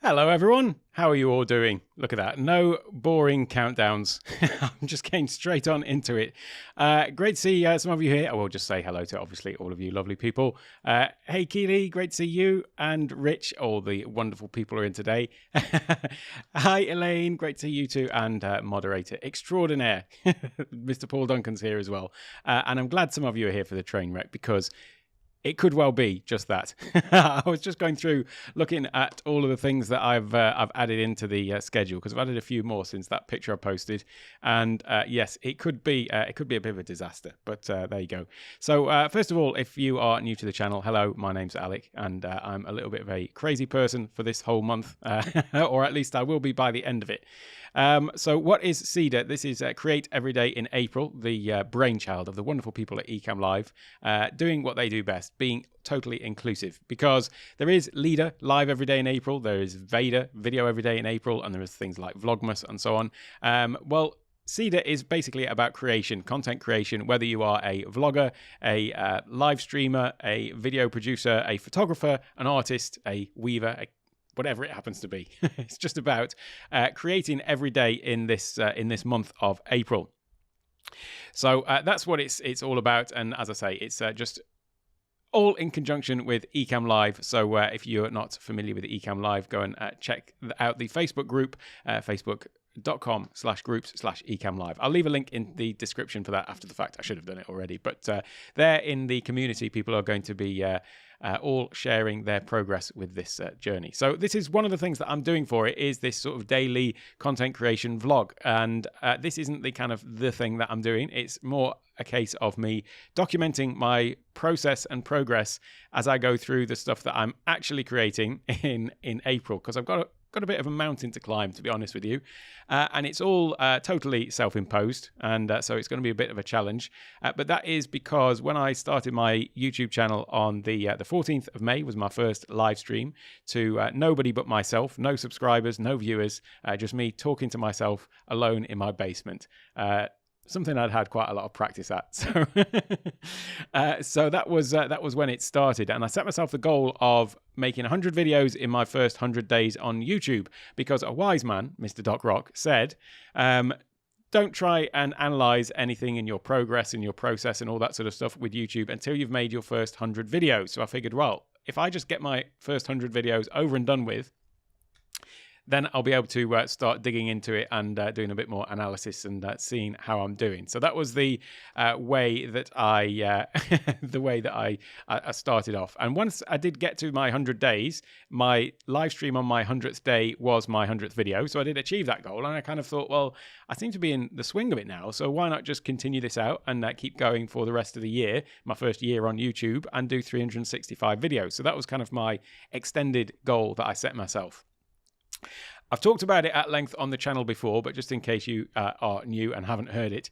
Hello everyone, how are you all doing? Look at that, no boring countdowns. I'm just getting straight on into it. Great to see some of you here. I will just say hello to obviously all of you lovely people. Hey Keely, great to see you, and Rich, all the wonderful people are in today. Hi Elaine, great to see you too, and moderator extraordinaire, Mr. Paul Duncan's here as well. And I'm glad some of you are here for the train wreck because it could well be just that. I was just going through looking at all of the things that I've added into the schedule, because I've added a few more since that picture I posted, and yes, it could be a bit of a disaster. But there you go. So first of all, if you are new to the channel, hello, my name's Alec, and I'm a little bit of a crazy person for this whole month, or at least I will be by the end of it. So what is CEDA? This is Create Every Day in April, the brainchild of the wonderful people at Ecamm Live, doing what they do best, being totally inclusive, because there is Leader live every day in April, there is VEDA video every day in April, and there is things like Vlogmas and so on. Well, CEDA is basically about creation, content creation, whether you are a vlogger, a live streamer, a video producer, a photographer, an artist, a weaver, whatever it happens to be. It's just about creating every day in this month of April. So that's what it's all about, and as I say, it's just all in conjunction with Ecamm Live. So if you're not familiar with Ecamm Live, go and check out the Facebook group, facebook.com/groups/Ecamm Live. I'll leave a link in the description for that after the fact. I should have done it already, but there in the community, people are going to be all sharing their progress with this journey. So this is one of the things that I'm doing for it, is this sort of daily content creation vlog. And this isn't the kind of the thing that I'm doing. It's more a case of me documenting my process and progress as I go through the stuff that I'm actually creating in April, because I've got a bit of a mountain to climb, to be honest with you, and it's all totally self-imposed, and so it's going to be a bit of a challenge, but that is because when I started my YouTube channel on the 14th of May was my first live stream to nobody but myself, no subscribers, no viewers, just me talking to myself alone in my basement. Something I'd had quite a lot of practice at. So, so that was when it started, and I set myself the goal of making 100 videos in my first 100 days on YouTube, because a wise man, Mr. Doc Rock, said, don't try and analyze anything in your progress and your process and all that sort of stuff with YouTube until you've made your first 100 videos. So I figured, well, if I just get my first 100 videos over and done with, then I'll be able to start digging into it and doing a bit more analysis and seeing how I'm doing. So that was the way that I I started off. And once I did get to my 100 days, my live stream on my 100th day was my 100th video. So I did achieve that goal, and I kind of thought, well, I seem to be in the swing of it now, so why not just continue this out and keep going for the rest of the year, my first year on YouTube, and do 365 videos. So that was kind of my extended goal that I set myself. I've talked about it at length on the channel before, but just in case you are new and haven't heard it,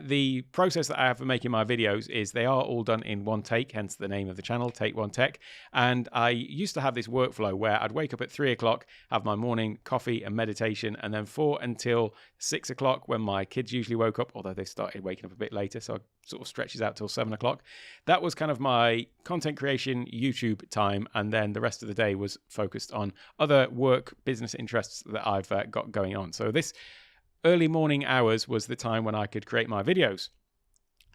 the process that I have for making my videos is they are all done in one take, hence the name of the channel, Take One Tech. And I used to have this workflow where I'd wake up at 3 o'clock, have my morning coffee and meditation, and then 4 until 6 o'clock when my kids usually woke up, although they started waking up a bit later, so it sort of stretches out till 7 o'clock. That was kind of my content creation YouTube time, and then the rest of the day was focused on other work, business interests that I've got going on. So this early morning hours was the time when I could create my videos.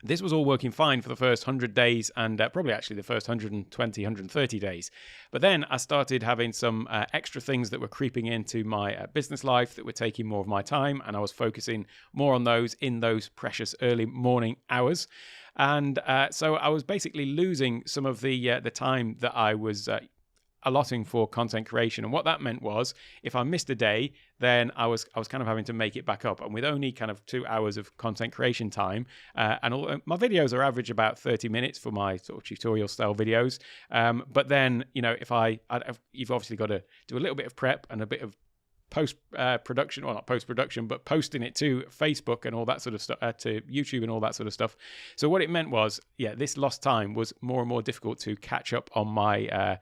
This was all working fine for the first 100 days, and probably actually the first 120, 130 days. But then I started having some extra things that were creeping into my business life that were taking more of my time, and I was focusing more on those in those precious early morning hours. And so I was basically losing some of the time that I was allotting for content creation. And what that meant was, if I missed a day, then I was kind of having to make it back up. And with only kind of 2 hours of content creation time, and all, my videos are average about 30 minutes for my sort of tutorial style videos. But then, you know, you've obviously got to do a little bit of prep and a bit of post-production, well, not post-production, but posting it to Facebook and all that sort of stuff, to YouTube and all that sort of stuff. So what it meant was, yeah, this lost time was more and more difficult to catch up on my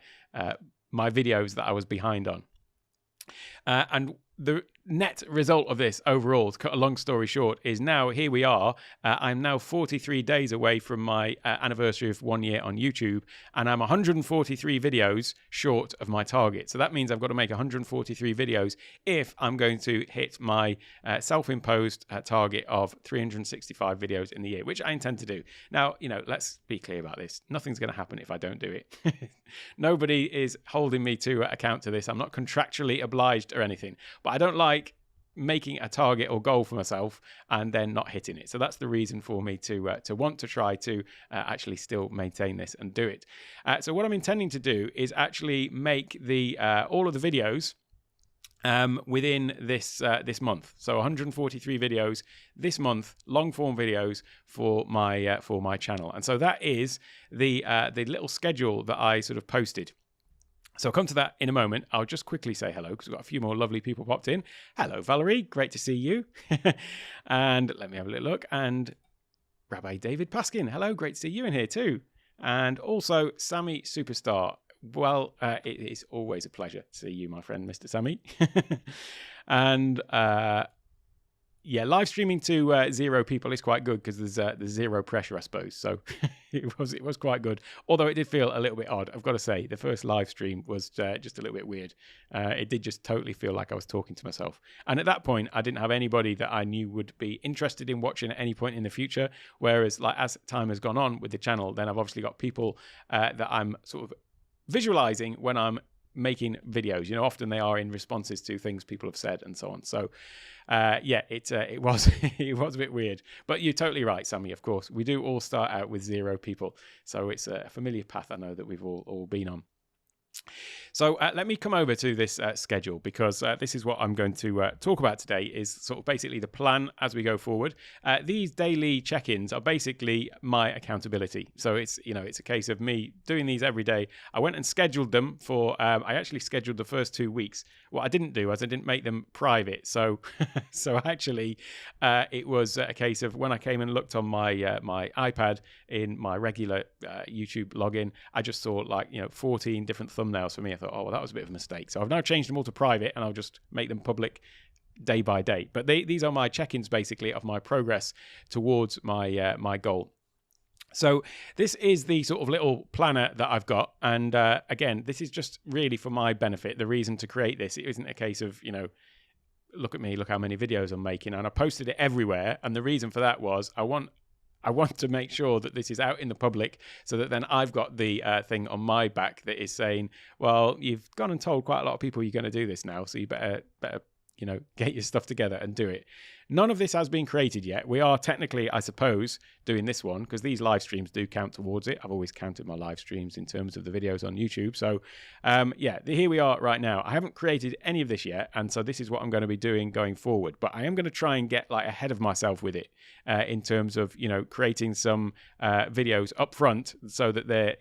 my videos that I was behind on. And the net result of this overall, to cut a long story short, is now here we are. I'm now 43 days away from my anniversary of 1 year on YouTube, and I'm 143 videos short of my target. So that means I've got to make 143 videos if I'm going to hit my self-imposed target of 365 videos in the year, which I intend to do. Now, let's be clear about this. Nothing's going to happen if I don't do it. Nobody is holding me to account to this. I'm not contractually obliged or anything, but I don't like making a target or goal for myself and then not hitting it. So that's the reason for me to want to try to actually still maintain this and do it. So what I'm intending to do is actually make the all of the videos within this month. So 143 videos this month, long form videos for my channel. And so that is the little schedule that I sort of posted. So I'll come to that in a moment. I'll just quickly say hello because we've got a few more lovely people popped in. Hello, Valerie. Great to see you. And let me have a little look. And Rabbi David Paskin. Hello. Great to see you in here too. And also Sammy Superstar. Well, it is always a pleasure to see you, my friend, Mr. Sammy. And yeah, live streaming to 0 people is quite good because there's zero pressure, I suppose. So it was quite good. Although it did feel a little bit odd, I've got to say. The first live stream was just a little bit weird. It did just totally feel like I was talking to myself. And at that point, I didn't have anybody that I knew would be interested in watching at any point in the future. Whereas, like as time has gone on with the channel, then I've obviously got people that I'm sort of visualizing when I'm making videos. Often they are in responses to things people have said and so on. So yeah, it was it was a bit weird, but you're totally right, Sammy. Of course, we do all start out with 0 people, so it's a familiar path I know that we've all been on. So let me come over to this schedule because this is what I'm going to talk about today is sort of basically the plan as we go forward. These daily check-ins are basically my accountability. So it's a case of me doing these every day. I went and scheduled them for, I actually scheduled the first 2 weeks. What I didn't do is I didn't make them private. So actually it was a case of when I came and looked on my my iPad in my regular YouTube login, I just saw 14 different thumbnails for me. I thought, oh, well, that was a bit of a mistake. So I've now changed them all to private and I'll just make them public day by day. But these are my check-ins basically of my progress towards my my goal. So this is the sort of little planner that I've got. And again, this is just really for my benefit. The reason to create this, it isn't a case of, look at me, look how many videos I'm making. And I posted it everywhere. And the reason for that was I want to make sure that this is out in the public so that then I've got the thing on my back that is saying, well, you've gone and told quite a lot of people you're going to do this now. So you better get your stuff together and do it. None of this has been created yet. We are technically, I suppose, doing this one because these live streams do count towards it. I've always counted my live streams in terms of the videos on YouTube. So yeah, here we are right now. I haven't created any of this yet. And so this is what I'm going to be doing going forward. But I am going to try and get ahead of myself with it in terms of, creating some videos up front so that they're,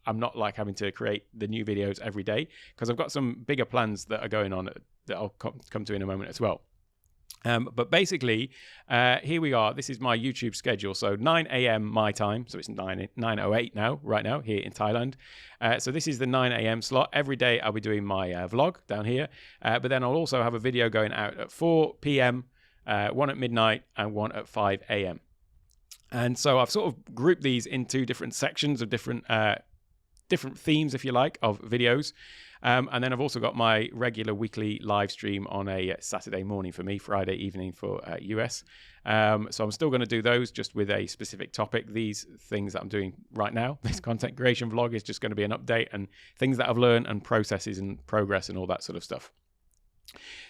I'm not having to create the new videos every day because I've got some bigger plans that are going on that I'll come to in a moment as well. But basically, here we are. This is my YouTube schedule. So 9 a.m. my time. So it's 9:08 now, right now, here in Thailand. So this is the 9 a.m. slot. Every day I'll be doing my vlog down here. But then I'll also have a video going out at 4 p.m., one at midnight, and one at 5 a.m. And so I've sort of grouped these into different sections of different themes, if you like, of videos. And then I've also got my regular weekly live stream on a Saturday morning for me, Friday evening for US. So I'm still going to do those just with a specific topic. These things that I'm doing right now, this content creation vlog is just going to be an update and things that I've learned and processes and progress and all that sort of stuff.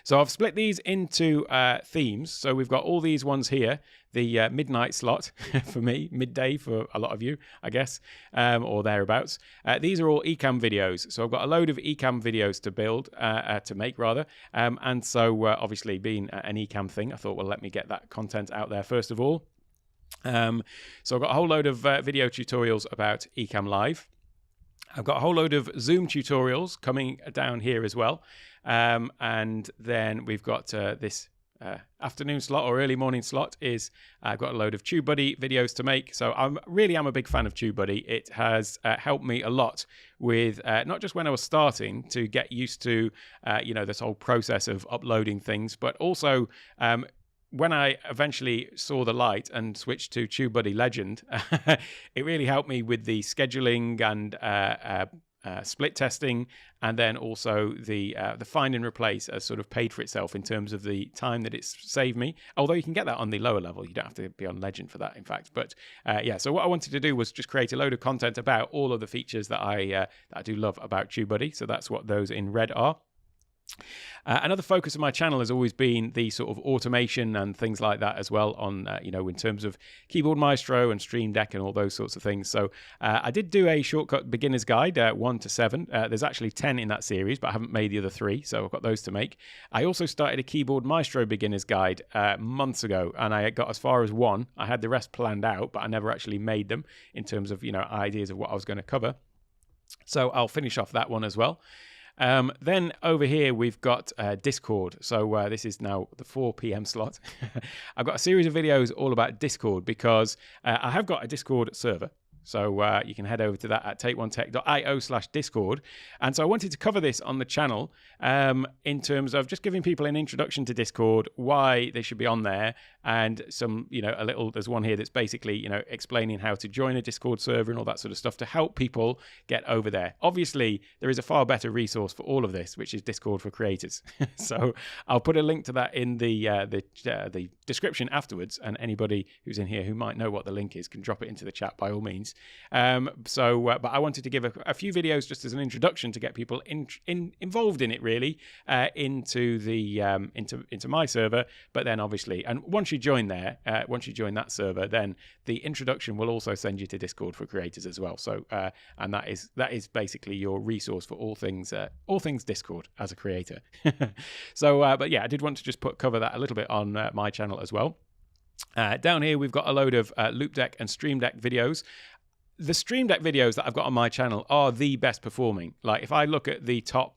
So I've split these into themes. So we've got all these ones here, the midnight slot for me, midday for a lot of you, I guess, or thereabouts. These are all eCam videos. So I've got a load of eCam videos to build, to make rather. And so obviously being an eCam thing, I thought, well, let me get that content out there first of all. So I've got a whole load of video tutorials about eCam Live. I've got a whole load of Zoom tutorials coming down here as well. And then we've got this afternoon slot or early morning slot is I've got a load of TubeBuddy videos to make. So I am a big fan of TubeBuddy. It has helped me a lot with not just when I was starting to get used to, this whole process of uploading things, but also when I eventually saw the light and switched to TubeBuddy Legend, it really helped me with the scheduling and split testing, and then also the find and replace has sort of paid for itself in terms of the time that it's saved me. Although you can get that on the lower level, you don't have to be on Legend for that, in fact. But so what I wanted to do was just create a load of content about all of the features that I do love about TubeBuddy. So that's what those in red are. Another focus of my channel has always been the sort of automation and things like that as well on, in terms of Keyboard Maestro and Stream Deck and all those sorts of things. So I did do a shortcut beginner's guide, 1 to 7. There's actually 10 in that series, but I haven't made the other 3, so I've got those to make. I also started a Keyboard Maestro beginner's guide months ago, and I got as far as 1. I had the rest planned out, but I never actually made them in terms of, ideas of what I was going to cover. So I'll finish off that one as well. Then over here, we've got Discord. So this is now the 4 p.m. slot. I've got a series of videos all about Discord because I have got a Discord server. So you can head over to that at takeonetech.io/Discord. And so I wanted to cover this on the channel in terms of just giving people an introduction to Discord, why they should be on there, and some, there's one here that's basically, explaining how to join a Discord server and all that sort of stuff to help people get over there. Obviously, there is a far better resource for all of this, which is Discord for Creators. So I'll put a link to that in the description afterwards, and anybody who's in here who might know what the link is can drop it into the chat by all means. But I wanted to give a few videos just as an introduction to get people involved in it, really, into my server. But then obviously, and once you join there, once you join that server, then the introduction will also send you to Discord for Creators as well. So and that is basically your resource for all things Discord as a creator. So but yeah, I did want to just cover that a little bit on my channel as well. Down here, we've got a load of Loop Deck and Stream Deck videos. The Stream Deck videos that I've got on my channel are the best performing. Like if I look at the top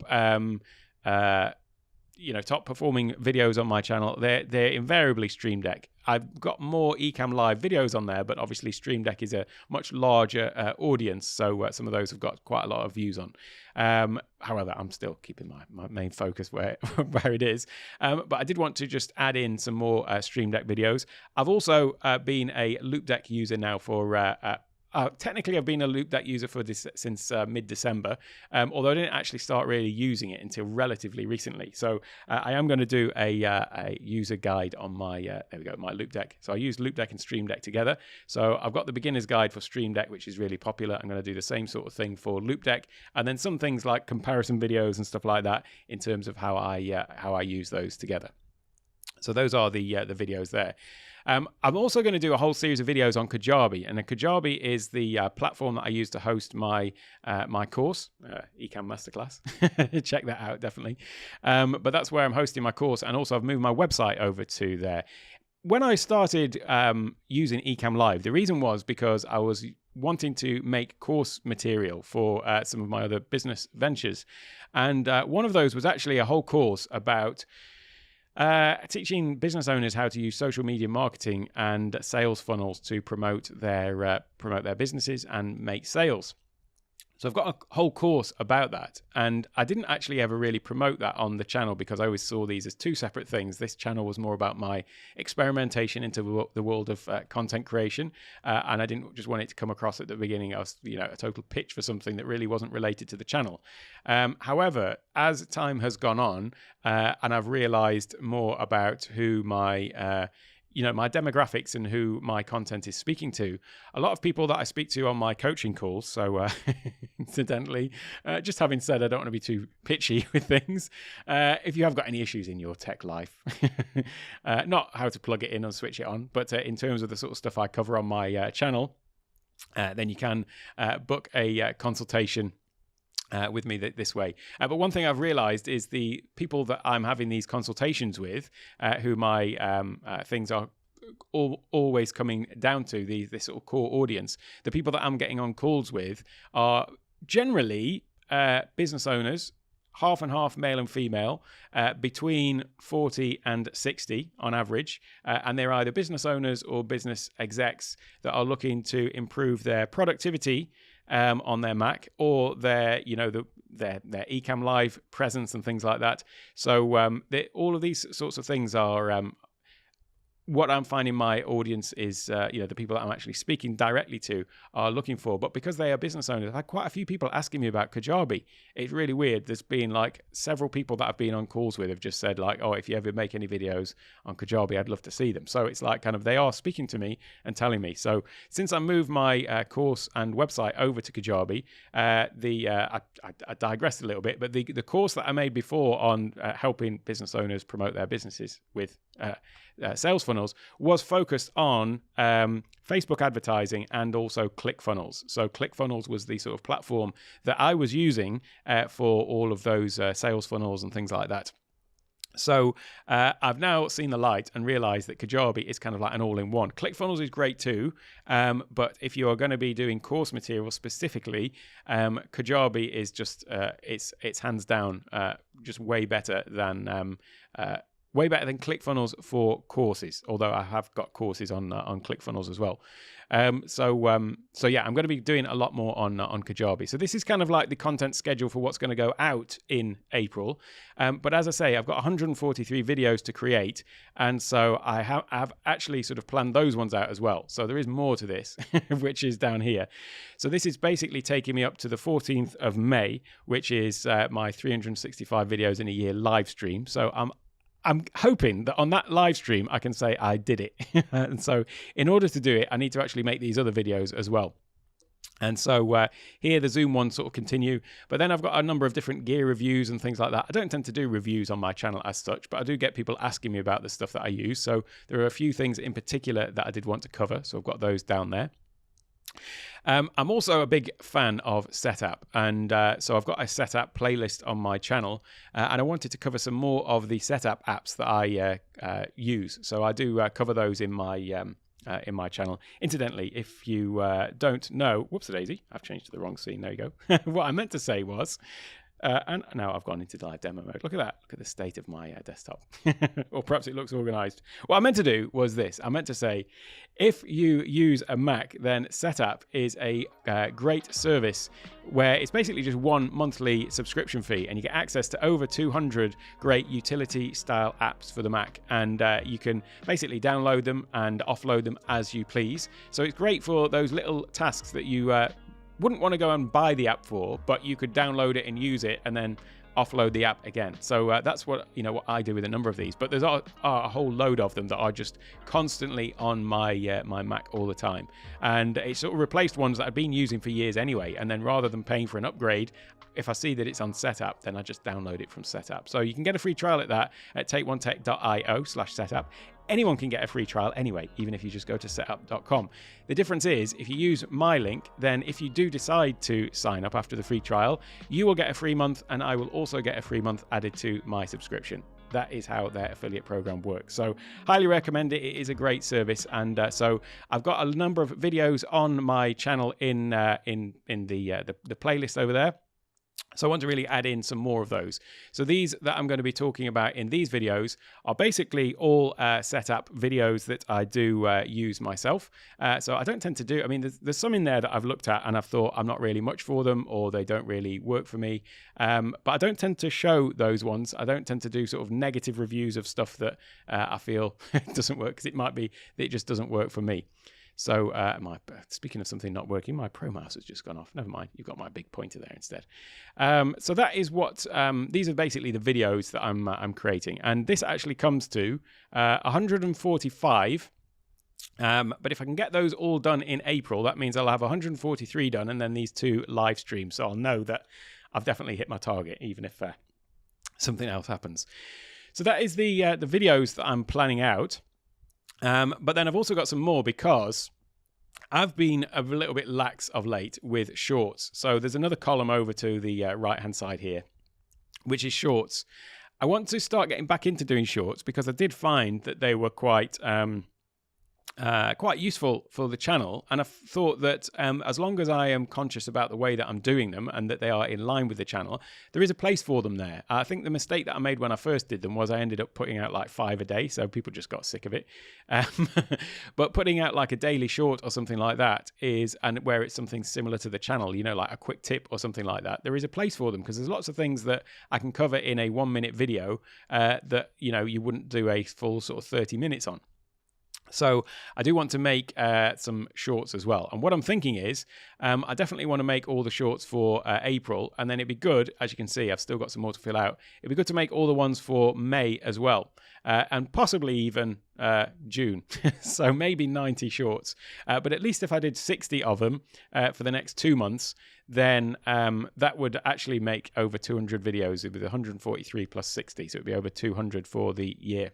performing videos on my channel, they're invariably Stream Deck. I've got more Ecamm Live videos on there, but obviously Stream Deck is a much larger audience, so some of those have got quite a lot of views on. However, I'm still keeping my main focus where it is. But I did want to just add in some more Stream Deck videos. I've also been a Loop Deck user now for technically, I've been a Loop Deck user for this since mid-December, although I didn't actually start really using it until relatively recently. So I am going to do a user guide on my my Loop Deck. So I use Loop Deck and Stream Deck together. So I've got the beginner's guide for Stream Deck, which is really popular. I'm going to do the same sort of thing for Loop Deck, and then some things like comparison videos and stuff like that in terms of how I use those together. So those are the videos there. I'm also going to do a whole series of videos on Kajabi, and Kajabi is the platform that I use to host my my course, Ecamm Masterclass. Check that out, definitely. But that's where I'm hosting my course, and also I've moved my website over to there. When I started using Ecamm Live, the reason was because I was wanting to make course material for some of my other business ventures, and one of those was actually a whole course about teaching business owners how to use social media marketing and sales funnels to promote their businesses and make sales. So I've got a whole course about that, and I didn't actually ever really promote that on the channel because I always saw these as two separate things. This channel was more about my experimentation into the world of content creation, and I didn't just want it to come across at the beginning as a total pitch for something that really wasn't related to the channel. However, as time has gone on, and I've realized more about who my my demographics and who my content is speaking to. A lot of people that I speak to on my coaching calls, so incidentally, just having said I don't want to be too pitchy with things, if you have got any issues in your tech life, not how to plug it in or switch it on, but in terms of the sort of stuff I cover on my channel, then you can book a consultation with me this way. But one thing I've realized is the people that I'm having these consultations with, who my things are always coming down to, this sort of core audience, the people that I'm getting on calls with are generally business owners, half and half, male and female, between 40 and 60 on average. And they're either business owners or business execs that are looking to improve their productivity on their Mac, or their Ecamm Live presence and things like that. So all of these sorts of things are what I'm finding my audience is, the people that I'm actually speaking directly to are looking for. But because they are business owners, I've had quite a few people asking me about Kajabi. It's really weird. There's been like several people that I've been on calls with have just said like, oh, if you ever make any videos on Kajabi, I'd love to see them. So it's like kind of they are speaking to me and telling me. So since I moved my course and website over to Kajabi, I digressed a little bit, but the course that I made before on helping business owners promote their businesses with sales funnels was focused on Facebook advertising and also ClickFunnels. So ClickFunnels was the sort of platform that I was using for all of those sales funnels and things like that. So I've now seen the light and realized that Kajabi is kind of like an all-in-one. ClickFunnels is great too, but if you are going to be doing course material specifically, Kajabi is just it's hands down just way better than ClickFunnels for courses, although I have got courses on ClickFunnels as well. So yeah, I'm going to be doing a lot more on Kajabi. So this is kind of like the content schedule for what's going to go out in April. But as I say, I've got 143 videos to create, and so I have actually sort of planned those ones out as well. So there is more to this, which is down here. So this is basically taking me up to the 14th of May, which is my 365 videos in a year live stream. So I'm hoping that on that live stream, I can say I did it. And so in order to do it, I need to actually make these other videos as well. And so here, the Zoom ones sort of continue. But then I've got a number of different gear reviews and things like that. I don't tend to do reviews on my channel as such, but I do get people asking me about the stuff that I use. So there are a few things in particular that I did want to cover. So I've got those down there. I'm also a big fan of Setup, and so I've got a Setup playlist on my channel, and I wanted to cover some more of the Setup apps that I use. So I do cover those in my channel. Incidentally, if you don't know, whoops a daisy, I've changed to the wrong scene. There you go. What I meant to say was, and now I've gone into live demo mode. Look at that. Look at the state of my desktop. Or perhaps it looks organized. What I meant to do was this. I meant to say, if you use a Mac, then Setup is a great service where it's basically just one monthly subscription fee, and you get access to over 200 great utility style apps for the Mac, and you can basically download them and offload them as you please. So it's great for those little tasks that you wouldn't want to go and buy the app for, but you could download it and use it and then offload the app again. So that's what I do with a number of these. But there's a whole load of them that are just constantly on my my Mac all the time, and it sort of replaced ones that I've been using for years anyway. And then rather than paying for an upgrade, if I see that it's on Setup, then I just download it from Setup. So you can get a free trial at that at takeonetech.io/setup. Anyone can get a free trial anyway, even if you just go to setup.com. The difference is, if you use my link, then if you do decide to sign up after the free trial, you will get a free month, and I will also get a free month added to my subscription. That is how their affiliate program works. So highly recommend it. It is a great service. And so I've got a number of videos on my channel in the playlist over there. So I want to really add in some more of those. So these that I'm going to be talking about in these videos are basically all setup videos that I do use myself. So I don't tend to do, I mean, there's some in there that I've looked at and I've thought I'm not really much for them, or they don't really work for me. But I don't tend to show those ones. I don't tend to do sort of negative reviews of stuff that I feel doesn't work, because it might be that it just doesn't work for me. So speaking of something not working, my Pro Mouse has just gone off. Never mind, you've got my big pointer there instead. So that is what these are basically the videos that I'm creating, and this actually comes to 145. But if I can get those all done in April, that means I'll have 143 done, and then these 2 live streams. So I'll know that I've definitely hit my target, even if something else happens. So that is the videos that I'm planning out. But then I've also got some more, because I've been a little bit lax of late with shorts. So there's another column over to the right-hand side here, which is shorts. I want to start getting back into doing shorts, because I did find that they were quite quite useful for the channel, and I thought that as long as I am conscious about the way that I'm doing them and that they are in line with the channel, there is a place for them there. I think the mistake that I made when I first did them was I ended up putting out like 5 a day, so people just got sick of it. But putting out like a daily short or something like that and where it's something similar to the channel, you know, like a quick tip or something like that, there is a place for them, because there's lots of things that I can cover in a 1-minute video that, you know, you wouldn't do a full sort of 30 minutes on. So I do want to make some shorts as well. And what I'm thinking is I definitely want to make all the shorts for April. And then it'd be good, as you can see, I've still got some more to fill out. It'd be good to make all the ones for May as well. And possibly even June. So maybe 90 shorts. But at least if I did 60 of them for the next 2 months, then that would actually make over 200 videos. It would be 143 plus 60. So it'd be over 200 for the year.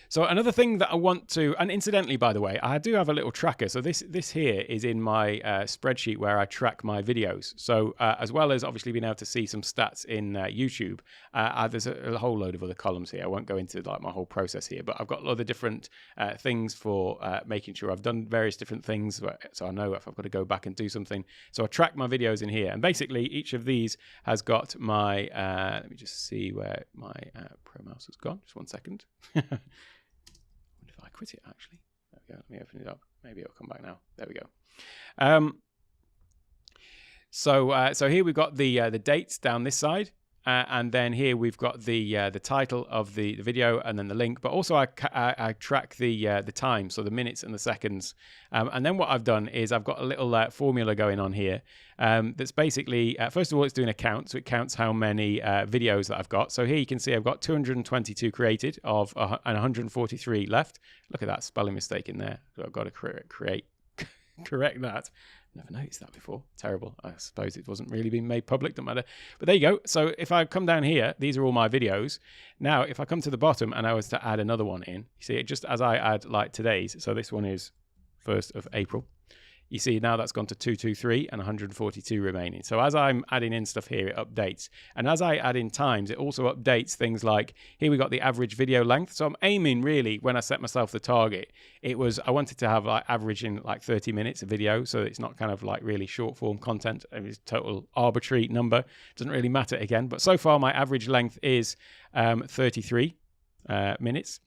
So another thing that I want to, and incidentally, by the way, I do have a little tracker. So this here is in my spreadsheet where I track my videos. So as well as obviously being able to see some stats in YouTube, there's a whole load of other columns here. I won't go into like my whole process here, but I've got a lot of different things for making sure I've done various different things. So I know if I've got to go back and do something. So I track my videos in here. And basically each of these has got my, let me just see where my Pro Mouse has gone. Just 1 second. I quit it actually. There we go. Let me open it up. Maybe it'll come back now. There we go. So here we've got the dates down this side, and then here we've got the title of the video and then the link. But also I track the time, so the minutes and the seconds. And then what I've done is I've got a little formula going on here that's basically first of all it's doing a count, so it counts how many videos that I've got. So here you can see I've got 222 created and 143 left. Look at that spelling mistake in there. So I've got to correct that. Never noticed that before. Terrible. I suppose it wasn't really being made public. Don't matter. But there you go. So if I come down here, these are all my videos. Now, if I come to the bottom and I was to add another one in, you see it just as I add like today's. So this one is 1st of April. You see now that's gone to 223 and 142 remaining. So as I'm adding in stuff here, it updates. And as I add in times, it also updates things like, here we got the average video length. So I'm aiming really, when I set myself the target, I wanted to have like averaging like 30 minutes of video. So it's not kind of like really short form content. It's total arbitrary number. Doesn't really matter again. But so far my average length is 33 minutes.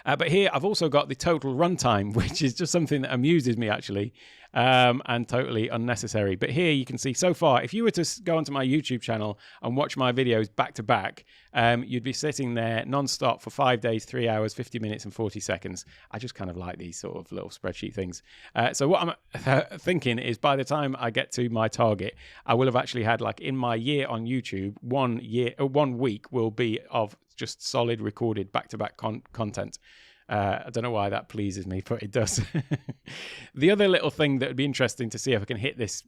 But here I've also got the total runtime, which is just something that amuses me actually, and totally unnecessary. But here you can see so far, if you were to go onto my YouTube channel and watch my videos back to back, you'd be sitting there non-stop for 5 days, 3 hours, 50 minutes and 40 seconds. I just kind of like these sort of little spreadsheet things. So what I'm thinking is by the time I get to my target, I will have actually had, like in my year on YouTube, 1 week will be of just solid recorded back-to-back content. I don't know why that pleases me, but it does. The other little thing that would be interesting to see if I can hit this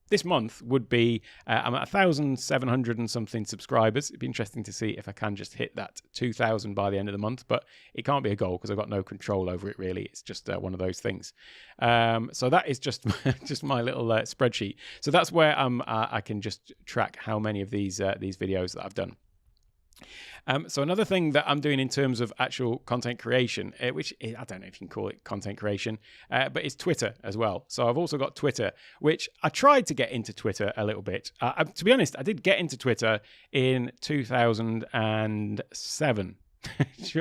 this month would be I'm at 1,700 and something subscribers. It'd be interesting to see if I can just hit that 2,000 by the end of the month, but it can't be a goal because I've got no control over it really. It's just one of those things. So that is just my little spreadsheet. So that's where I can just track how many of these videos that I've done. So another thing that I'm doing in terms of actual content creation, which I don't know if you can call it content creation, but it's Twitter as well. So I've also got Twitter, which I tried to get into Twitter a little bit. To be honest, I did get into Twitter in 2007.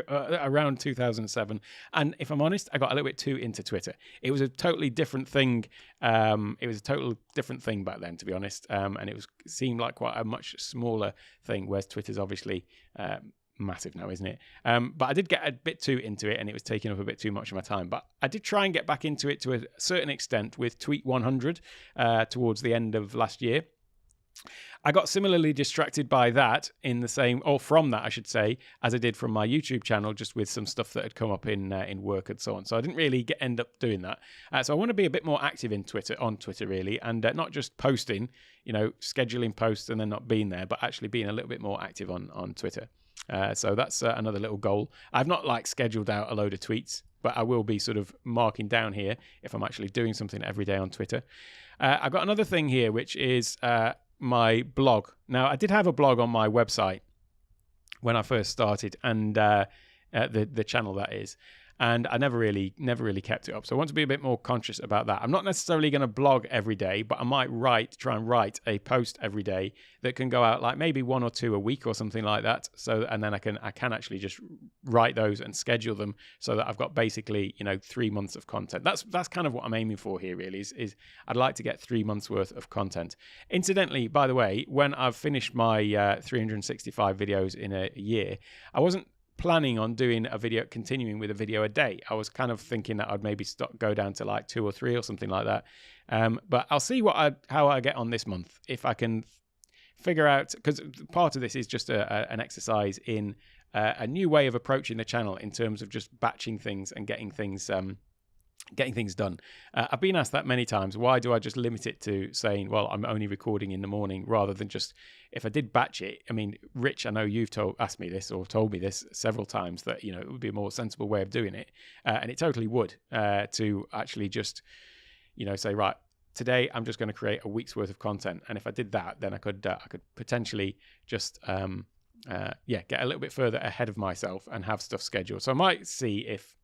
Around 2007, and if I'm honest, I got a little bit too into Twitter. It was a totally different thing. It was a total different thing back then, to be honest, and it seemed like quite a much smaller thing, whereas Twitter's obviously massive now, isn't it? But I did get a bit too into it, and it was taking up a bit too much of my time. But I did try and get back into it to a certain extent with Tweet 100 towards the end of last year. I got similarly distracted by that from that, I should say, as I did from my YouTube channel, just with some stuff that had come up in work and so on. So I didn't really end up doing that. So I want to be a bit more active on Twitter really, and not just posting, scheduling posts and then not being there, but actually being a little bit more active on Twitter. So that's another little goal. I've not scheduled out a load of tweets, but I will be sort of marking down here if I'm actually doing something every day on Twitter. I've got another thing here, which is my blog. Now, I did have a blog on my website when I first started, and the channel that is. And I never really kept it up. So I want to be a bit more conscious about that. I'm not necessarily going to blog every day, but I might try and write a post every day that can go out like maybe 1 or 2 a week or something like that. So, and then I can actually just write those and schedule them so that I've got basically, 3 months of content. That's kind of what I'm aiming for here, really, is I'd like to get 3 months worth of content. Incidentally, by the way, when I've finished my 365 videos in a year, I wasn't planning on continuing with a video a day. I was kind of thinking that I'd maybe go down to like 2 or 3 or something like that. But I'll see how I get on this month. If I can figure out, because part of this is just an exercise in a new way of approaching the channel in terms of just batching things and getting things done. I've been asked that many times. Why do I just limit it to saying, well, I'm only recording in the morning, rather than just, if I did batch it? I mean, Rich, I know you've asked me this or told me this several times, that, it would be a more sensible way of doing it. And it totally would, to actually just, say, right, today I'm just going to create a week's worth of content. And if I did that, then I could potentially just, get a little bit further ahead of myself and have stuff scheduled. So I might see if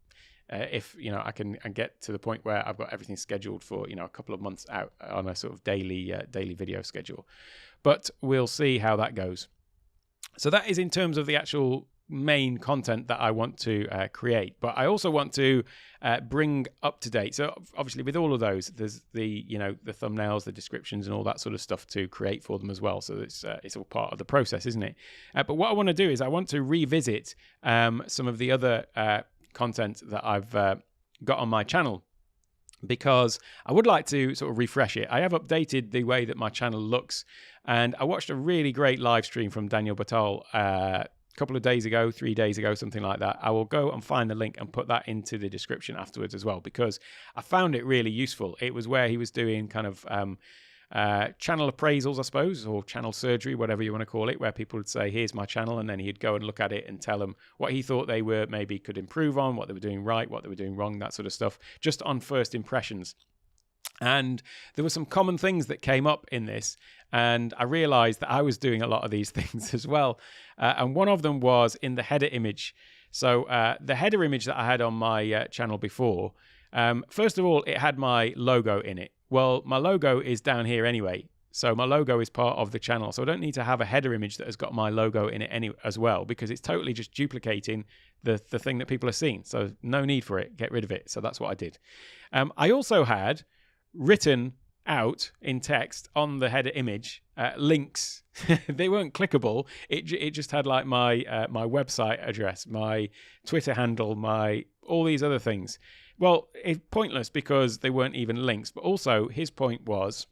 I can get to the point where I've got everything scheduled for a couple of months out on a sort of daily video schedule, but we'll see how that goes. So that is in terms of the actual main content that I want to create, but I also want to bring up to date. So obviously with all of those, there's the the thumbnails, the descriptions, and all that sort of stuff to create for them as well. So it's all part of the process, isn't it? But what I want to do is I want to revisit some of the other content that I've got on my channel, because I would like to sort of refresh it. I have updated the way that my channel looks, and I watched a really great live stream from Daniel Batal a couple of days ago, 3 days ago, something like that. I will go and find the link and put that into the description afterwards as well, because I found it really useful. It was where he was doing kind of channel appraisals, I suppose, or channel surgery, whatever you want to call it, where people would say, here's my channel, and then he'd go and look at it and tell them what he thought they were maybe could improve on, what they were doing right, what they were doing wrong, that sort of stuff, just on first impressions. And there were some common things that came up in this, and I realized that I was doing a lot of these things as well. And one of them was in the header image. So the header image that I had on my channel before, first of all, it had my logo in it. Well, my logo is down here anyway. So my logo is part of the channel. So I don't need to have a header image that has got my logo in it as well, because it's totally just duplicating the thing that people are seeing. So no need for it. Get rid of it. So that's what I did. I also had written out in text on the header image links. They weren't clickable. It just had like my website address, my Twitter handle, all these other things. Well, it's pointless because they weren't even links. But also his point was,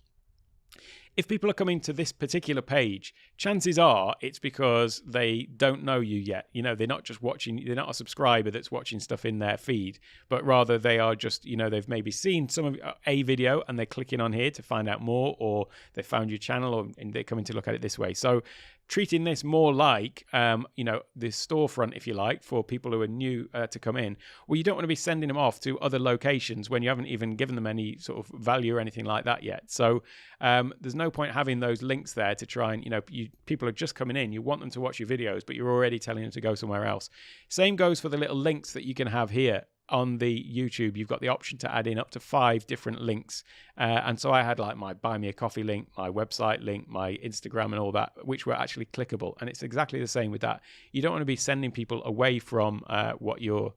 if people are coming to this particular page, chances are it's because they don't know you yet. They're not just watching, they're not a subscriber that's watching stuff in their feed, but rather they are just, they've maybe seen some of a video and they're clicking on here to find out more, or they found your channel and they're coming to look at it this way. So treating this more like, the storefront, if you like, for people who are new to come in. Well, you don't want to be sending them off to other locations when you haven't even given them any sort of value or anything like that yet. So there's no point having those links there to try and, people are just coming in. You want them to watch your videos, but you're already telling them to go somewhere else. Same goes for the little links that you can have here. On the YouTube, you've got the option to add in up to 5 different links. And so I had like my Buy Me a Coffee link, my website link, my Instagram and all that, which were actually clickable. And it's exactly the same with that. You don't want to be sending people away from what your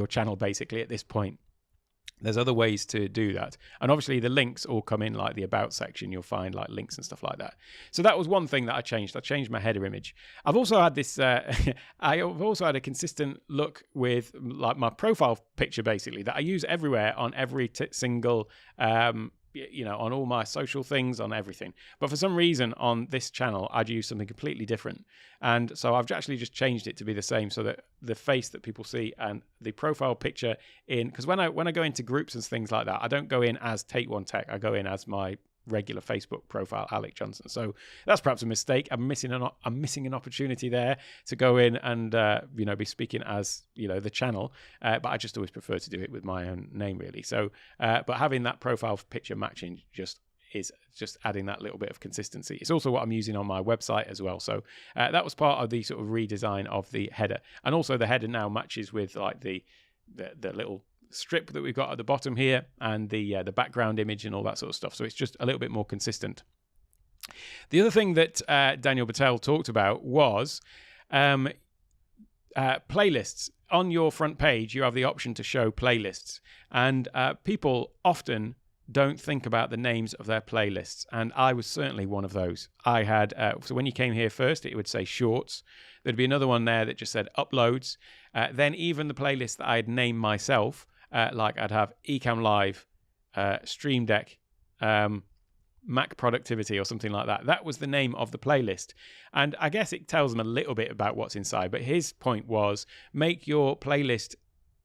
channel basically at this point. There's other ways to do that. And obviously the links all come in like the About section. You'll find like links and stuff like that. So that was one thing that I changed. I changed my header image. I've also had this, I've also had a consistent look with like my profile picture basically that I use everywhere on every single, on all my social things, on everything. But for some reason on this channel, I'd use something completely different. And so I've actually just changed it to be the same so that the face that people see and the profile picture because when I go into groups and things like that, I don't go in as Take One Tech. I go in as my regular Facebook profile, Alec Johnson. So that's perhaps a mistake. I'm missing an opportunity there to go in and be speaking as the channel. But I just always prefer to do it with my own name, really. So, but having that profile picture matching just is just adding that little bit of consistency. It's also what I'm using on my website as well. So that was part of the sort of redesign of the header. And also the header now matches with like the little strip that we've got at the bottom here, and the background image and all that sort of stuff. So it's just a little bit more consistent. The other thing that Daniel Patel talked about was playlists. On your front page, you have the option to show playlists, and people often don't think about the names of their playlists, and I was certainly one of those. I had so when you came here first, it would say shorts. There'd be another one there that just said uploads. Then even the playlist that I'd named myself, like I'd have Ecamm Live, Stream Deck, Mac Productivity or something like that. That was the name of the playlist. And I guess it tells them a little bit about what's inside. But his point was, make your playlist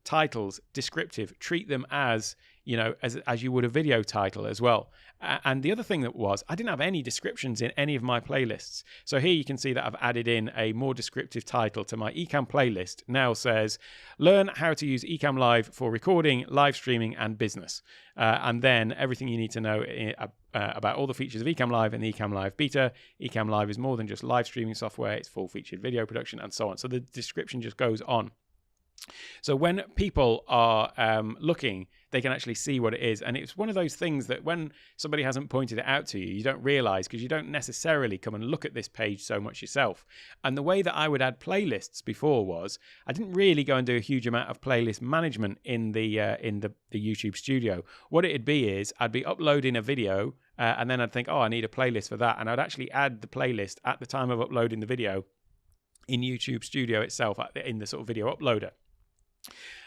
titles descriptive. Treat them as, you know, as you would a video title as well. And the other thing that was, I didn't have any descriptions in any of my playlists. So here you can see that I've added in a more descriptive title to my Ecamm playlist. Now says, learn how to use Ecamm Live for recording, live streaming, and business. And then everything you need to know about all the features of Ecamm Live and the Ecamm Live beta. Ecamm Live is more than just live streaming software. It's full-featured video production and so on. So the description just goes on. So when people are looking, they can actually see what it is. And it's one of those things that when somebody hasn't pointed it out to you, you don't realize, because you don't necessarily come and look at this page so much yourself. And the way that I would add playlists before was, I didn't really go and do a huge amount of playlist management in the YouTube studio. What it'd be is, I'd be uploading a video and then I'd think, oh, I need a playlist for that. And I'd actually add the playlist at the time of uploading the video in YouTube Studio itself, in the sort of video uploader.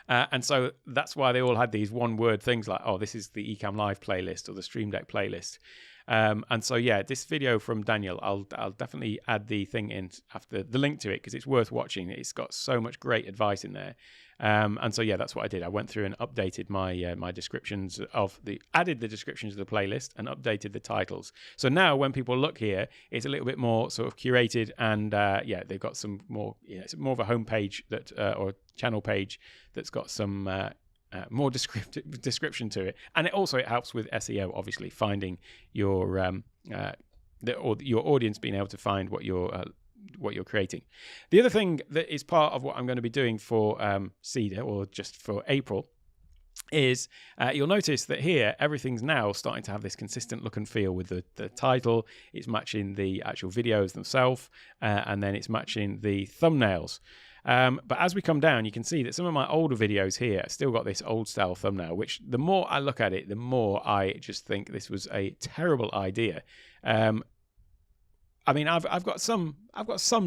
And so that's why they all had these one-word things like, oh, this is the Ecamm Live playlist or the Stream Deck playlist. And so, yeah, this video from Daniel, I'll definitely add the thing in after the link to it, because it's worth watching. It's got so much great advice in there. And so, yeah, that's what I did. I went through and updated my my descriptions added the descriptions of the playlist and updated the titles. So now when people look here, it's a little bit more sort of curated, and yeah, they've got some more, it's more of a homepage that or channel page that's got some more description to it. And it helps with SEO, obviously, finding your your audience being able to find what you're creating. The other thing that is part of what I'm going to be doing for CEDA, or just for April, is you'll notice that here everything's now starting to have this consistent look and feel with the title. It's matching the actual videos themselves, and then it's matching the thumbnails. But as we come down, you can see that some of my older videos here have still got this old style thumbnail, which the more I look at it, the more I just think this was a terrible idea. I mean, I've got some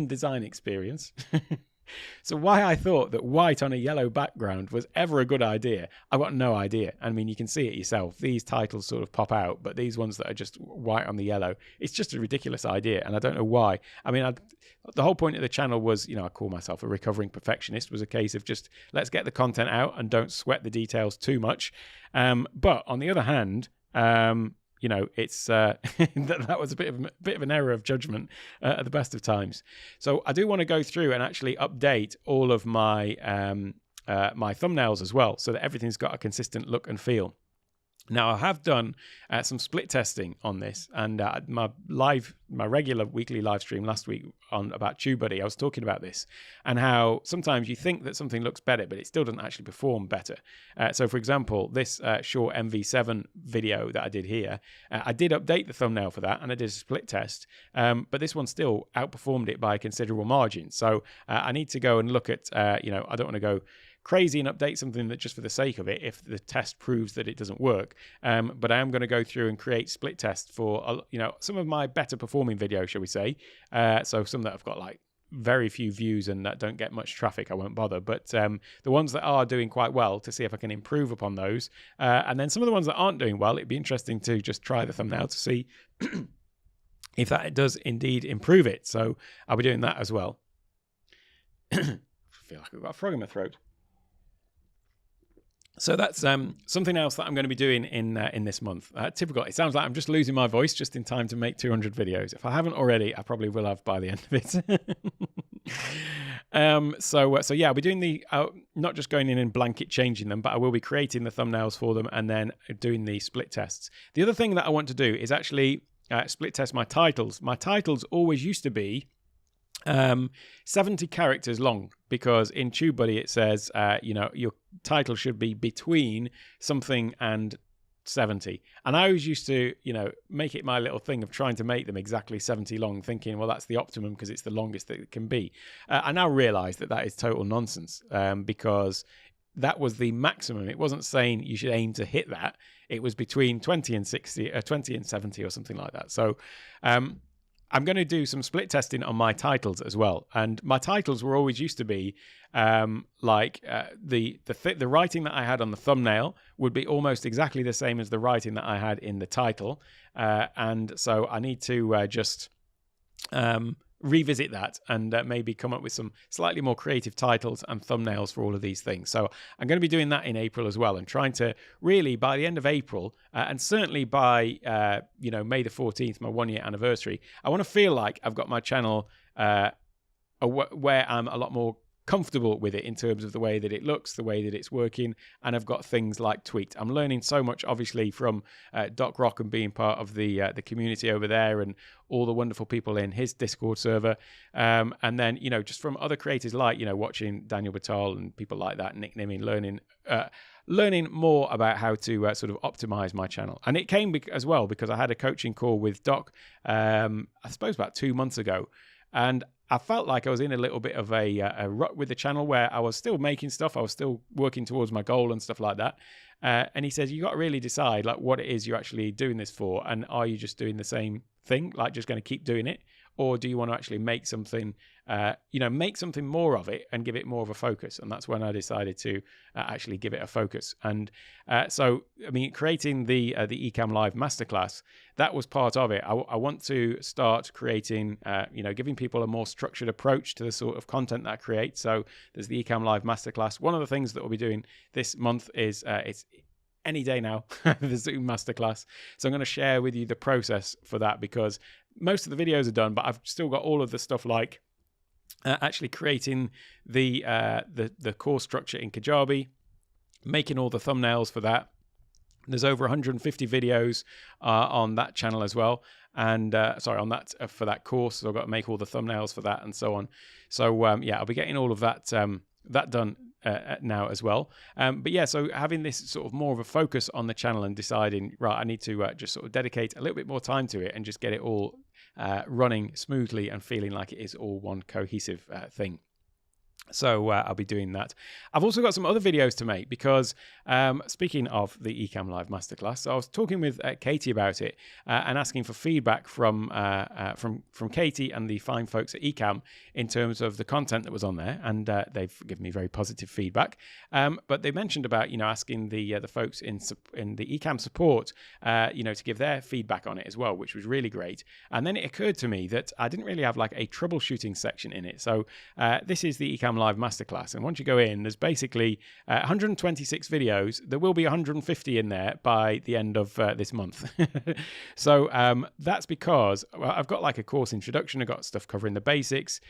design experience. So why I thought that white on a yellow background was ever a good idea, I've got no idea. I mean, you can see it yourself. These titles sort of pop out, but these ones that are just white on the yellow, it's just a ridiculous idea, and I don't know why. I mean, the whole point of the channel was, you know, I call myself a recovering perfectionist, was a case of just let's get the content out and don't sweat the details too much. But on the other hand, you know, it's that was a bit of an error of judgment at the best of times. So I do want to go through and actually update all of my my thumbnails as well, so that everything's got a consistent look and feel. Now, I have done some split testing on this, and my regular weekly live stream last week about TubeBuddy, I was talking about this and how sometimes you think that something looks better, but it still doesn't actually perform better. So, for example, this short MV7 video that I did here, I did update the thumbnail for that, and I did a split test, but this one still outperformed it by a considerable margin. So I need to go and look at, you know, I don't want to go crazy and update something that just for the sake of it if the test proves that it doesn't work, but I am going to go through and create split tests for you know, some of my better performing videos, shall we say. So some that have got like very few views and that don't get much traffic, I won't bother, but the ones that are doing quite well, to see if I can improve upon those, and then some of the ones that aren't doing well, it'd be interesting to just try the thumbnail to see if that does indeed improve it. So I'll be doing that as well. I feel like I've got a frog in my throat. So that's something else that I'm going to be doing in this month. Typical. It sounds like I'm just losing my voice just in time to make 200 videos. If I haven't already, I probably will have by the end of it. So yeah, I'll be doing not just going in and blanket changing them, but I will be creating the thumbnails for them and then doing the split tests. The other thing that I want to do is actually split test my titles. My titles always used to be 70 characters long, because in TubeBuddy it says your title should be between something and 70, and I always used to make it my little thing of trying to make them exactly 70 long, thinking, well, that's the optimum because it's the longest that it can be. I now realize that is total nonsense, because that was the maximum. It wasn't saying you should aim to hit that. It was between 20 and 60, 20 and 70 or something like that. So I'm going to do some split testing on my titles as well. And my titles were always used to be the writing that I had on the thumbnail would be almost exactly the same as the writing that I had in the title. And so I need to just revisit that and maybe come up with some slightly more creative titles and thumbnails for all of these things. So I'm going to be doing that in April as well, and trying to really, by the end of April, and certainly by May the 14th, my 1 year anniversary, I want to feel like I've got my channel where I'm a lot more comfortable with it in terms of the way that it looks, the way that it's working, and I've got things like Tweet. I'm learning so much, obviously, from Doc Rock and being part of the community over there, and all the wonderful people in his Discord server, and then just from other creators like watching Daniel Batal and people like that, Nick Nimmin, learning more about how to sort of optimize my channel. And it came as well because I had a coaching call with Doc, I suppose about 2 months ago, and I felt like I was in a little bit of a rut with the channel where I was still making stuff. I was still working towards my goal and stuff like that. And he says, you got to really decide like what it is you're actually doing this for. And are you just doing the same thing, like just going to keep doing it? Or do you want to actually make something, make something more of it and give it more of a focus? And that's when I decided to actually give it a focus. And creating the Ecamm Live Masterclass, that was part of it. I want to start creating, giving people a more structured approach to the sort of content that I create. So there's the Ecamm Live Masterclass. One of the things that we'll be doing this month is it's any day now, the Zoom Masterclass. So I'm going to share with you the process for that, because most of the videos are done, but I've still got all of the stuff like actually creating the course structure in Kajabi, making all the thumbnails for that. There's over 150 videos on that channel as well, and on that for that course. So I've got to make all the thumbnails for that and so on. So I'll be getting all of that done now as well. So having this sort of more of a focus on the channel and deciding, right, I need to just sort of dedicate a little bit more time to it and just get it all running smoothly and feeling like it is all one cohesive thing. So I'll be doing that. I've also got some other videos to make because speaking of the Ecamm Live Masterclass, so I was talking with Katie about it and asking for feedback from Katie and the fine folks at Ecamm in terms of the content that was on there, and they've given me very positive feedback. But they mentioned about asking the folks in the Ecamm support to give their feedback on it as well, which was really great. And then it occurred to me that I didn't really have like a troubleshooting section in it. So this is the Ecamm Live Masterclass, and once you go in, there's basically 126 videos. There will be 150 in there by the end of this month. So that's because I've got like a course introduction. I've got stuff covering the basics,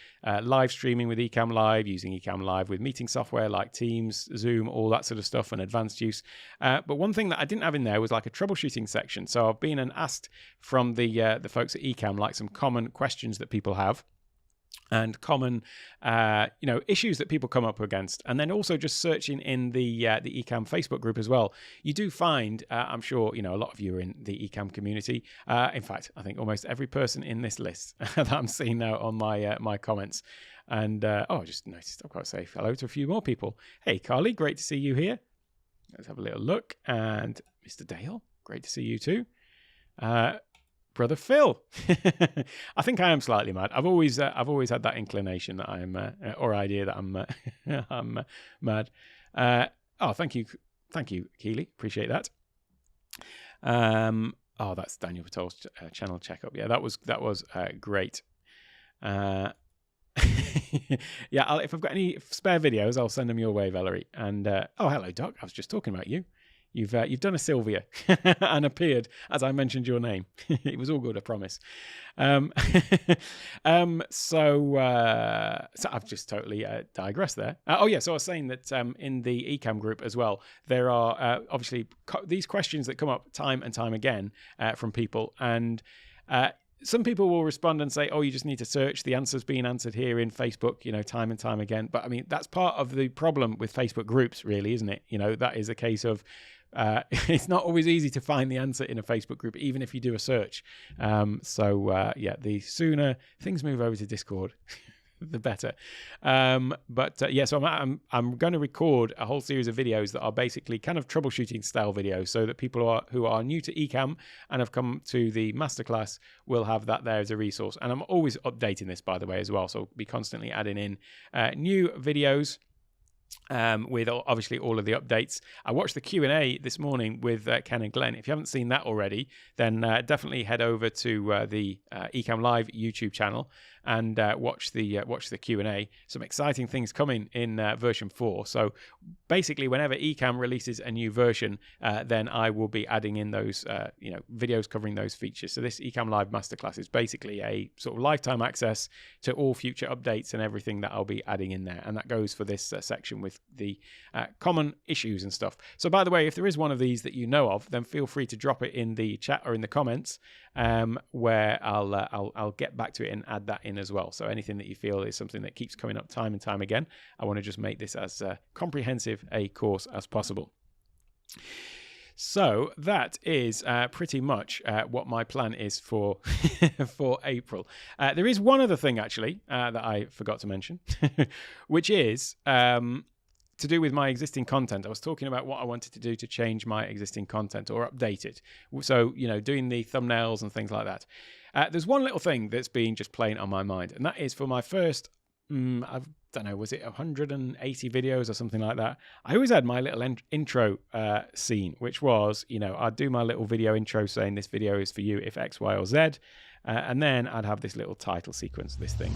live streaming with Ecamm Live, using Ecamm Live with meeting software like Teams, Zoom, all that sort of stuff, and advanced use. But one thing that I didn't have in there was like a troubleshooting section. So I've been and asked from the folks at Ecamm like some common questions that people have, and common issues that people come up against, and then also just searching in the Ecamm Facebook group as well. You do find, I'm sure a lot of you are in the Ecamm community. In fact, I think almost every person in this list that I'm seeing now on my comments. And I just noticed I've got to say hello to a few more people. Hey Carly, great to see you here. Let's have a little look. And Mr. Dale, great to see you too. Brother Phil. I think I am slightly mad. I've always had that inclination that I'm or idea that I'm mad. Thank you, Keely. Appreciate that. That's Daniel Patal's channel checkup. Yeah, that was great. If I've got any spare videos, I'll send them your way, Valerie. And hello, Doc. I was just talking about you. You've done a Sylvia and appeared as I mentioned your name. It was all good, I promise. So I've just totally digressed there. So I was saying that in the Ecamm group as well, there are obviously these questions that come up time and time again from people, and some people will respond and say, oh, you just need to search. The answer's being answered here in Facebook, time and time again. But I mean, that's part of the problem with Facebook groups, really, isn't it? That is a case of it's not always easy to find the answer in a Facebook group, even if you do a search. The sooner things move over to Discord, the better. So I'm going to record a whole series of videos that are basically kind of troubleshooting style videos, so that people who are new to Ecamm and have come to the masterclass will have that there as a resource. And I'm always updating this, by the way, as well, so be constantly adding in new videos with obviously all of the updates. I watched the Q&A this morning with Ken and Glenn. If you haven't seen that already, then definitely head over to the Ecamm Live YouTube channel and watch the Q&A. Some exciting things coming in version 4. So basically, whenever Ecamm releases a new version, then I will be adding in those videos covering those features. So this Ecamm Live Masterclass is basically a sort of lifetime access to all future updates and everything that I'll be adding in there. And that goes for this section with the common issues and stuff. So by the way, if there is one of these that you know of, then feel free to drop it in the chat or in the comments, where I'll get back to it and add that in as well. So anything that you feel is something that keeps coming up time and time again, I want to just make this as comprehensive a course as possible. So that is pretty much what my plan is for for April. There is one other thing actually that I forgot to mention, which is to do with my existing content. I was talking about what I wanted to do to change my existing content or update it. So, doing the thumbnails and things like that. There's one little thing that's been just playing on my mind, and that is for my first, I don't know, was it 180 videos or something like that? I always had my little intro scene, which was, I'd do my little video intro saying this video is for you if X, Y, or Z, and then I'd have this little title sequence, this thing.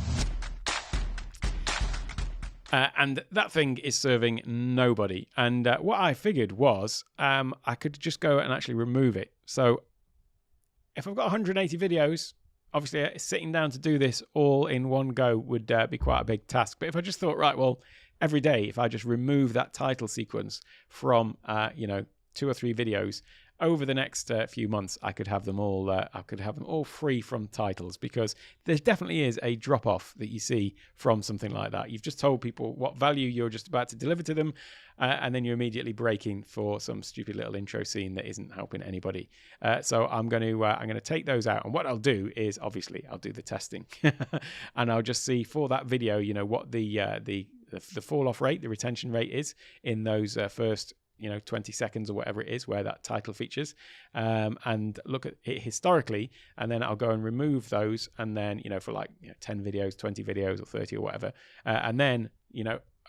And that thing is serving nobody. And what I figured was I could just go and actually remove it. So if I've got 180 videos, obviously sitting down to do this all in one go would be quite a big task. But if I just thought, right, well, every day, if I just remove that title sequence from, 2 or 3 videos, over the next few months, I could have them all. I could have them all free from titles, because there definitely is a drop-off that you see from something like that. You've just told people what value you're just about to deliver to them, and then you're immediately breaking for some stupid little intro scene that isn't helping anybody. So I'm going to take those out, and what I'll do is obviously I'll do the testing, and I'll just see for that video, what the fall-off rate, the retention rate is in those first 20 seconds or whatever it is where that title features, and look at it historically, and then I'll go and remove those, and then for 10 videos, 20 videos, or 30 or whatever, and then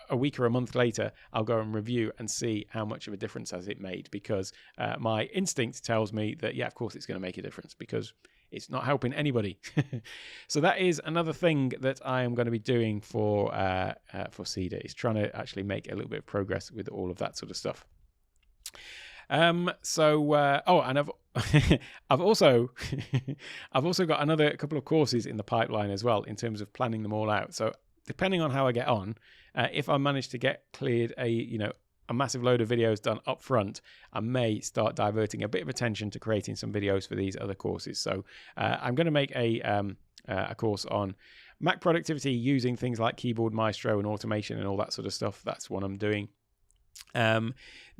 a week or a month later I'll go and review and see how much of a difference has it made, because my instinct tells me that of course it's going to make a difference, because it's not helping anybody. So that is another thing that I am going to be doing for CEDA, is trying to actually make a little bit of progress with all of that sort of stuff. And I've I've also got another couple of courses in the pipeline as well, in terms of planning them all out. So depending on how I get on, if I manage to get cleared a massive load of videos done up front, I may start diverting a bit of attention to creating some videos for these other courses. So I'm going to make a course on Mac productivity using things like Keyboard Maestro and automation and all that sort of stuff. That's what I'm doing.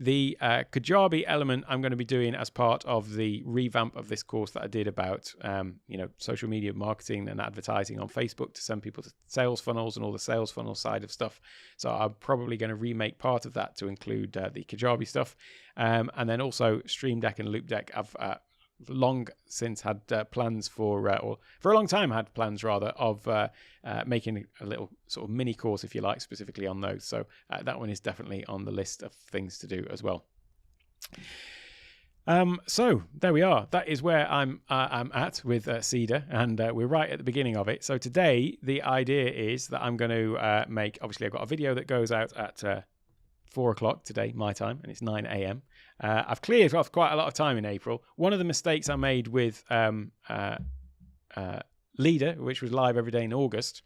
The Kajabi element I'm going to be doing as part of the revamp of this course that I did about social media marketing and advertising on Facebook to send people to sales funnels and all the sales funnel side of stuff. So I'm probably going to remake part of that to include the Kajabi stuff, and then also Stream Deck and Loop Deck. I've long since had plans or for a long time had plans rather of making a little sort of mini course, if you like, specifically on those. So that one is definitely on the list of things to do as well. So there we are. That is where I'm at with CEDA, and we're right at the beginning of it. So today the idea is that I'm going to make, obviously I've got a video that goes out at 4 o'clock today, my time, and it's 9 a.m. I've cleared off quite a lot of time in April. One of the mistakes I made with Leader, which was live every day in August,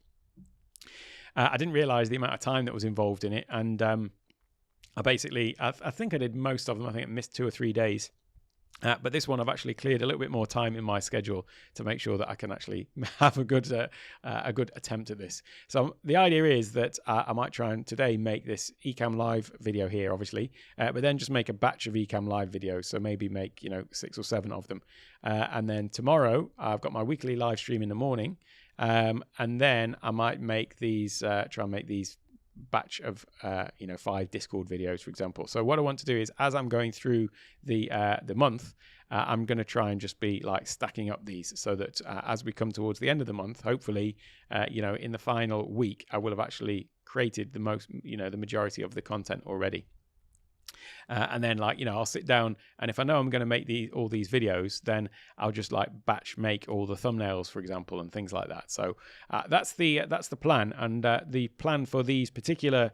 I didn't realize the amount of time that was involved in it. And I think I did most of them. I think I missed 2 or 3 days. But this one, I've actually cleared a little bit more time in my schedule to make sure that I can actually have a good attempt at this. So the idea is that I might try and today make this Ecamm Live video here, obviously, but then just make a batch of Ecamm Live videos. So maybe make 6 or 7 of them, and then tomorrow I've got my weekly live stream in the morning, and then I might make these try and make these batch of 5 Discord videos, for example. So what I want to do is, as I'm going through the month, I'm going to try and just be like stacking up these, so that as we come towards the end of the month, hopefully in the final week, I will have actually created the majority of the content already. And then I'll sit down, and if I know I'm going to make all these videos, then I'll just batch make all the thumbnails, for example, and things like that. So that's the plan. And the plan for these particular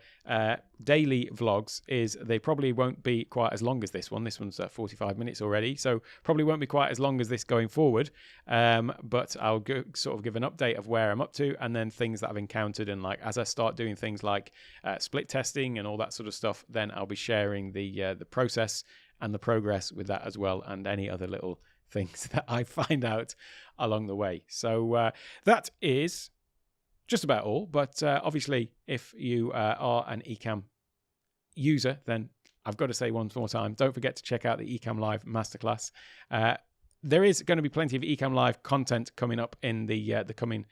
daily vlogs is they probably won't be quite as long as this one. This one's 45 minutes already, so probably won't be quite as long as this going forward. But I'll sort of give an update of where I'm up to, and then things that I've encountered. And as I start doing things like split testing and all that sort of stuff, then I'll be sharing the process and the progress with that as well, and any other little things that I find out along the way. So that is just about all. But obviously, if you are an Ecamm user, then I've got to say one more time, don't forget to check out the Ecamm Live Masterclass. There is going to be plenty of Ecamm Live content coming up in the coming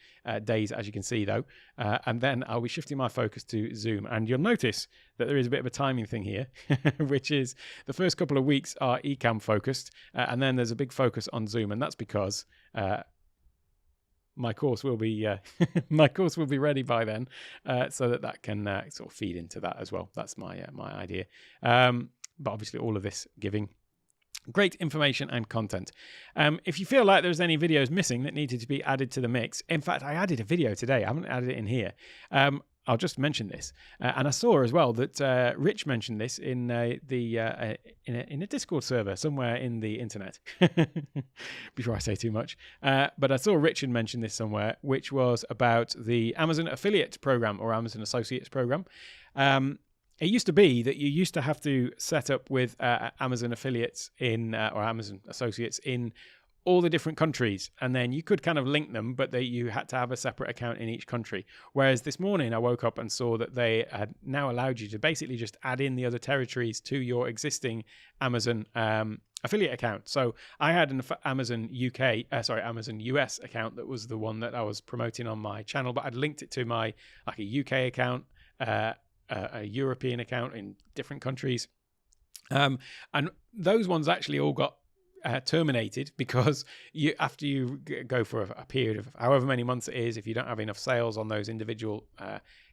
days, as you can see, though. And then I'll be shifting my focus to Zoom. And you'll notice that there is a bit of a timing thing here, which is the first couple of weeks are Ecamm focused, and then there's a big focus on Zoom. And that's because my course will be ready by then, so that can sort of feed into that as well. That's my idea. But obviously, all of this giving great information and content. If you feel like there's any videos missing that needed to be added to the mix, in fact, I added a video today. I haven't added it in here. I'll just mention this. And I saw as well that Rich mentioned this in a Discord server somewhere in the internet. Before I say too much, but I saw Richard mention this somewhere, which was about the Amazon Affiliate Program or Amazon Associates Program. It used to be that you used to have to set up with Amazon affiliates or Amazon associates in all the different countries, and then you could kind of link them, but you had to have a separate account in each country. Whereas this morning I woke up and saw that they had now allowed you to basically just add in the other territories to your existing Amazon affiliate account. So I had an Amazon US account that was the one that I was promoting on my channel, but I'd linked it to my a UK account, a European account in different countries, and those ones actually all got terminated because after you go for a period of however many months it is, if you don't have enough sales on those individual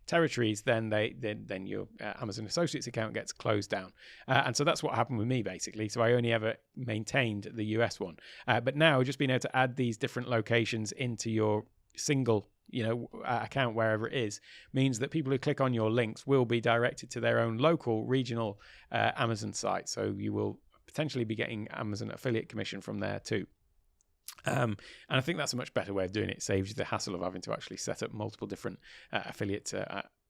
territories, then your Amazon Associates account gets closed down, and so that's what happened with me basically. So I only ever maintained the US one, but now just being able to add these different locations into your single account wherever it is means that people who click on your links will be directed to their own local regional Amazon site. So you will potentially be getting Amazon affiliate commission from there too. And I think that's a much better way of doing it. It saves you the hassle of having to actually set up multiple different affiliate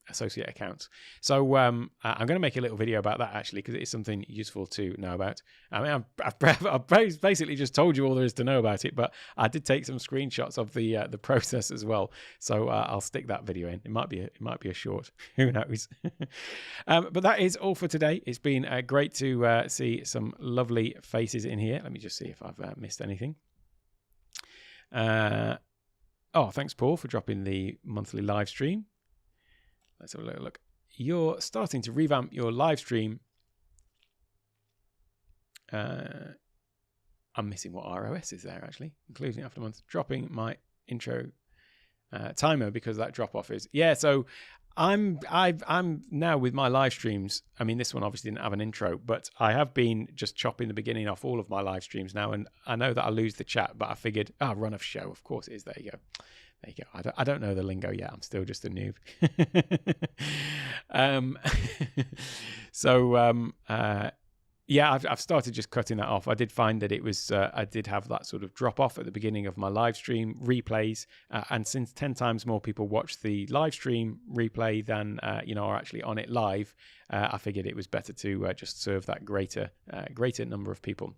associate accounts. So I'm going to make a little video about that actually, because it is something useful to know about. I mean, I've basically just told you all there is to know about it, but I did take some screenshots of the process as well. So I'll stick that video in. It might be a short. Who knows? But that is all for today. It's been great to see some lovely faces in here. Let me just see if I've missed anything. Thanks, Paul, for dropping the monthly live stream. Let's have a little look. You're starting to revamp your live stream. I'm missing what ROS is there, actually, including after months. Dropping my intro timer because that drop off is. Yeah, so I'm now with my live streams. I mean, this one obviously didn't have an intro, but I have been just chopping the beginning off all of my live streams now, and I know that I lose the chat, but I figured, run of show. Of course it is. There you go. There you go. I don't know the lingo yet. I'm still just a noob. Yeah, I've started just cutting that off. I did find that it was, I did have that sort of drop off at the beginning of my live stream replays. And since 10 times more people watch the live stream replay than, are actually on it live, I figured it was better to just serve that greater number of people.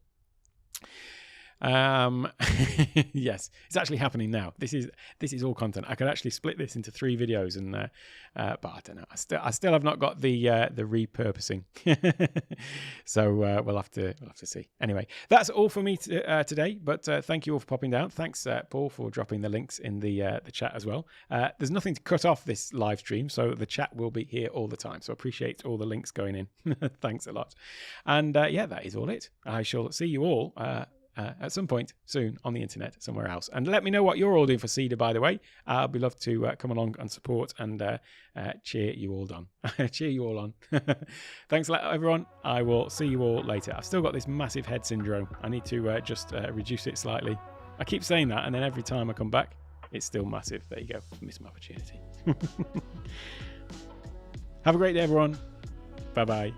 Yes, it's actually happening now. This is all content. I could actually split this into 3 videos, and but I don't know. I still have not got the repurposing. So we'll have to see. Anyway, that's all for me today. But thank you all for popping down. Thanks, Paul, for dropping the links in the chat as well. There's nothing to cut off this live stream, so the chat will be here all the time. So appreciate all the links going in. Thanks a lot. And yeah, that is all it. I shall see you all at some point soon on the internet somewhere else. And let me know what you're all doing for CEDA, by the way. I'll be love to come along and support and cheer you all on. Cheer you all on. Thanks a lot, everyone. I will see you all later. I've still got this massive head syndrome. I need to just reduce it slightly. I keep saying that, and then every time I come back, it's still massive. There you go. Missed my opportunity. Have a great day, everyone. Bye-bye.